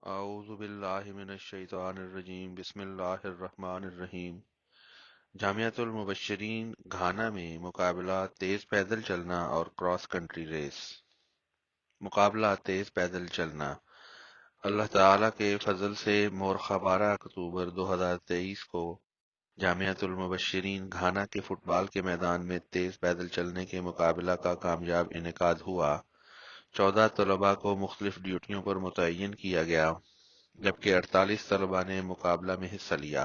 اعوذ باللہ من الشیطان الرجیم بسم اللہ الرحمن الرحیم۔ جامعۃ المبشرین گھانا میں مقابلہ تیز پیدل چلنا اور کراس کنٹری ریس۔ مقابلہ تیز پیدل چلنا۔ اللہ تعالیٰ کے فضل سے مورخہ 12 اکتوبر 2023 کو جامعۃ المبشرین گھانا کے فٹ بال کے میدان میں تیز پیدل چلنے کے مقابلہ کا کامیاب انعقاد ہوا۔ 14 طلباء کو مختلف ڈیوٹیوں پر متعین کیا گیا، جبکہ 48 طلباء نے مقابلہ میں حصہ لیا۔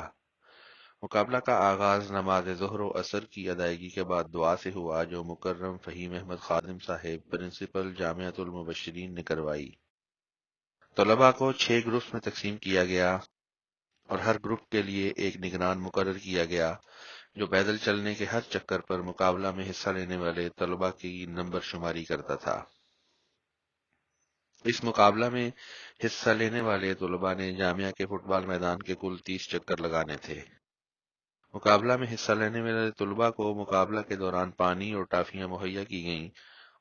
مقابلہ کا آغاز نماز ظہر و عصر کی ادائیگی کے بعد دعا سے ہوا، جو مکرم فہیم احمد خادم صاحب پرنسپل جامعۃ المبشرین نے کروائی۔ طلباء کو 6 گروپس میں تقسیم کیا گیا اور ہر گروپ کے لیے ایک نگران مقرر کیا گیا، جو پیدل چلنے کے ہر چکر پر مقابلہ میں حصہ لینے والے طلباء کی نمبر شماری کرتا تھا۔ اس مقابلہ میں حصہ لینے والے طلباء نے جامعہ کے فٹ بال میدان کے کل 30 چکر لگانے تھے۔ مقابلہ میں حصہ لینے والے طلباء کو مقابلہ کے دوران پانی اور ٹافیاں مہیا کی گئیں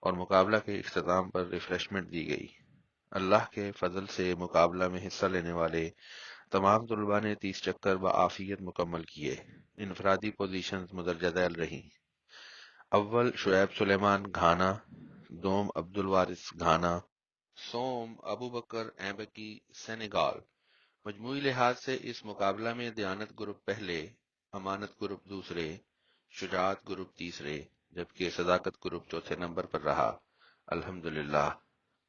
اور مقابلہ کے اختتام پر ریفریشمنٹ دی گئی۔ اللہ کے فضل سے مقابلہ میں حصہ لینے والے تمام طلباء نے 30 چکر بعافیت مکمل کیے۔ انفرادی پوزیشنز مندرجہ ذیل رہیں۔ اول شعیب سلیمان گھانا، دوم عبد الوارث گھانا، سوم ابو بکر ایمبکی سینیگال۔ مجموعی لحاظ سے اس مقابلہ میں دیانت گروپ پہلے، امانت گروپ دوسرے، شجاعت گروپ تیسرے، جبکہ صداقت گروپ چوتھے نمبر پر رہا۔ الحمدللہ۔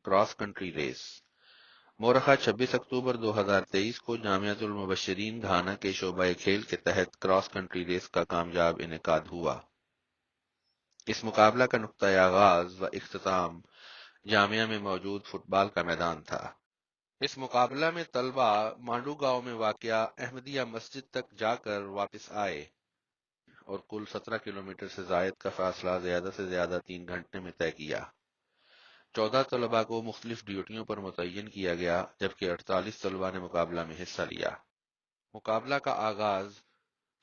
Cross country race. مورخہ 26 اکتوبر 2023 کو جامعۃ المبشرین گھانا کے شعبہ کھیل کے تحت کراس کنٹری ریس کا کامیاب انعقاد ہوا۔ اس مقابلہ کا نقطہ آغاز و اختتام جامعہ میں موجود فٹ بال کا میدان تھا۔ اس مقابلہ میں طلباء مانڈو گاؤں میں واقع احمدیہ مسجد تک جا کر واپس آئے اور کل 17 کلومیٹر سے زائد کا فاصلہ زیادہ سے زیادہ 3 گھنٹے میں طے کیا۔ 14 طلباء کو مختلف ڈیوٹیوں پر متعین کیا گیا، جبکہ 48 طلباء نے مقابلہ میں حصہ لیا۔ مقابلہ کا آغاز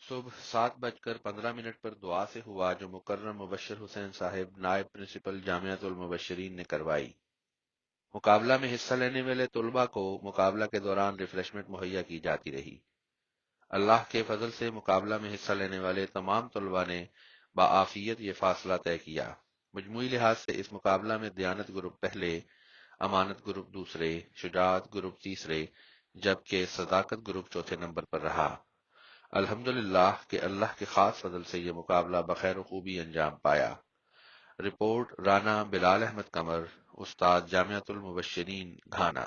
صبح 7:15 پر دعا سے ہوا، جو مکرم مبشر حسین صاحب نائب پرنسپل جامعۃ المبشرین نے کروائی۔ مقابلہ میں حصہ لینے والے طلباء کو مقابلہ کے دوران ریفریشمنٹ مہیا کی جاتی رہی۔ اللہ کے فضل سے مقابلہ میں حصہ لینے والے تمام طلباء نے بعافیت یہ فاصلہ طے کیا۔ مجموعی لحاظ سے اس مقابلہ میں دیانت گروپ پہلے، امانت گروپ دوسرے، شجاعت گروپ تیسرے، جبکہ صداقت گروپ چوتھے نمبر پر رہا۔ الحمدللہ کہ اللہ کے خاص فضل سے یہ مقابلہ بخیر و خوبی انجام پایا۔ رپورٹ رانا بلال احمد قمر، استاد جامعۃ المبشرین گھانا۔